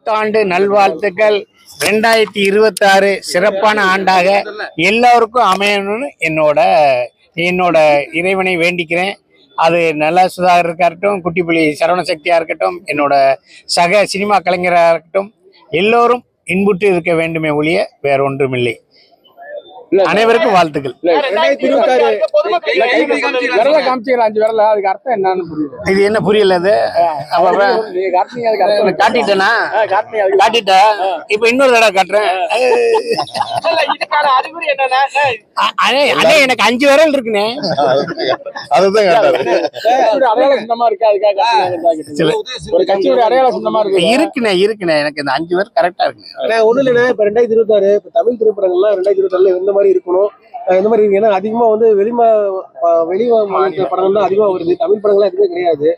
புத்தாண்டு நல்வாழ்த்துக்கள். 2026 சிறப்பான ஆண்டாக எல்லோருக்கும் அமையணும்னு என்னோட இறைவனை வேண்டிக்கிறேன். அது நல்ல சுதாகர் இருக்கட்டும், குட்டிப்புலி சரவண சக்தியா இருக்கட்டும், என்னோட சக சினிமா கலைஞராக இருக்கட்டும், எல்லோரும் இன்புற்று இருக்க வேண்டுமே ஒழிய வேற ஒன்றுமில்லை. அனைவருக்கும் வாழ்த்துக்கள். இது என்ன புரியல? காட்டிட்டேனா? காட்டிட்டா இப்ப இன்னொரு தடவை காட்டுறேன். எனக்கு 5 விரல் இருக்குண்ணே. இருக்குண்ணே எனக்கு இந்த 5 விரல் கரெக்டா இருக்கு. ஒண்ணு இல்லைன்னா இப்ப 2026 தமிழ் திரைப்படங்கள்லாம் 2024 இந்த மாதிரி இருக்கணும். இந்த மாதிரி ஏன்னா அதிகமா வெளி மாநில படங்கள் தான் அதிகமா வருது, தமிழ் படங்கள்லாம் எதுவுமே கிடையாது.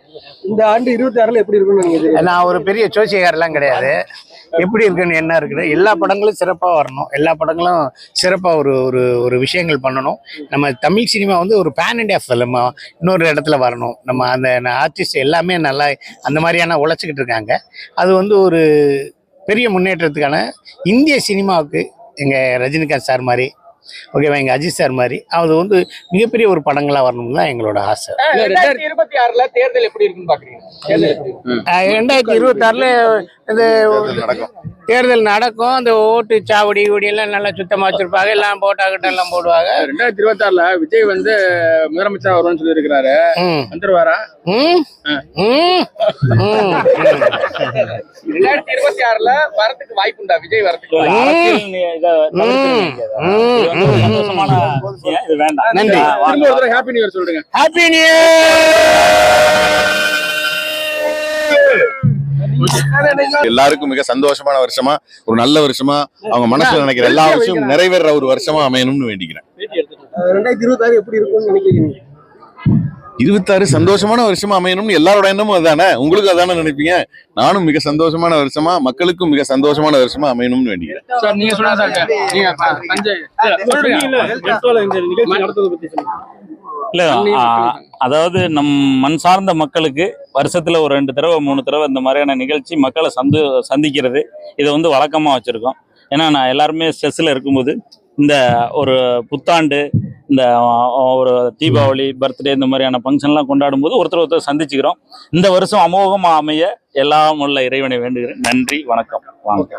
இந்த ஆண்டு 26 எப்படி இருக்குன்னு நீங்க? நான் ஒரு பெரிய ஜோசியக்காரெல்லாம் கிடையாது. எப்படி இருக்குன்னு என்ன இருக்குது, எல்லா படங்களும் சிறப்பாக வரணும், எல்லா படங்களும் சிறப்பாக ஒரு விஷயங்கள் பண்ணணும். நம்ம தமிழ் சினிமா ஒரு பேன் இண்டியா ஃபிலிம் இன்னொரு இடத்துல வரணும். நம்ம அந்த ஆர்டிஸ்ட் எல்லாமே நல்லா அந்த மாதிரியான உழைச்சிக்கிட்டு இருக்காங்க. அது ஒரு பெரிய முன்னேற்றத்துக்கான இந்திய சினிமாவுக்கு எங்கள் ரஜினிகாந்த் சார் மாதிரி, ஓகேவா, எங்கள் அஜித் சார் மாதிரி அது மிகப்பெரிய ஒரு படங்களாக வரணும்னு தான் எங்களோட ஆசை. 2026 தேர்தல் எப்படி இருக்குன்னு பாக்குறீங்க? 2026 இந்த தேர்தல் நடக்கும். அந்த ஓட்டு சாவடி எல்லாம் நல்லா சுத்தமா வச்சிருப்பாங்க, எல்லாம் போட்டாக்கிட்ட எல்லாம் போடுவாங்க. 2026 விஜய் முதலமைச்சர் வருவான்னு சொல்லி இருக்கிறாரு, வந்துருவாரா? 2026 வரதுக்கு வாய்ப்பு உண்டா? விஜய் வரதுக்கு நன்றி. ஹாப்பி நியூ இயர் சொல்லுங்க. Happy new year. எல்லாருக்கும் மிக சந்தோஷமான வருஷமா, ஒரு நல்ல வருஷமா, அவங்க மனசுல நினைக்கிற எல்லா விஷயமும் நிறைவேற ஒரு வருஷமா அமையணும்னு வேண்டிக்கிறேன். 2026 எப்படி இருக்கும்னு நினைக்கிறீங்க? 26 சந்தோஷமான வருஷமா அமையணும்னு எல்லாரோட எண்ணமும் அதானே, உங்களுக்கு அதானே நினைப்பீங்க. நானும் மிக சந்தோஷமான வருஷமா, மக்களுக்கும் மிக சந்தோஷமான வருஷமா அமையணும்னு வேண்டிக்கிறேன். இல்ல, அதாவது நம் மண் சார்ந்த மக்களுக்கு வருஷத்துல ஒரு 2 தடவை 3 தடவை இந்த மாதிரியான நிகழ்ச்சி மக்களை சந்திக்கிறது இதை வழக்கமா வச்சிருக்கோம். ஏன்னா நான் எல்லாருமே ஸ்ட்ரெஸ்ல இருக்கும்போது இந்த ஒரு புத்தாண்டு, இந்த ஒரு தீபாவளி, பர்த்டே இந்த மாதிரியான ஃபங்க்ஷன்லாம் கொண்டாடும் போது ஒருத்தர் சந்திச்சுக்கிறோம். இந்த வருஷம் அமோகமா அமைய எல்லாம் உள்ள இறைவனை வேண்டுகிறேன். நன்றி, வணக்கம். வாங்க.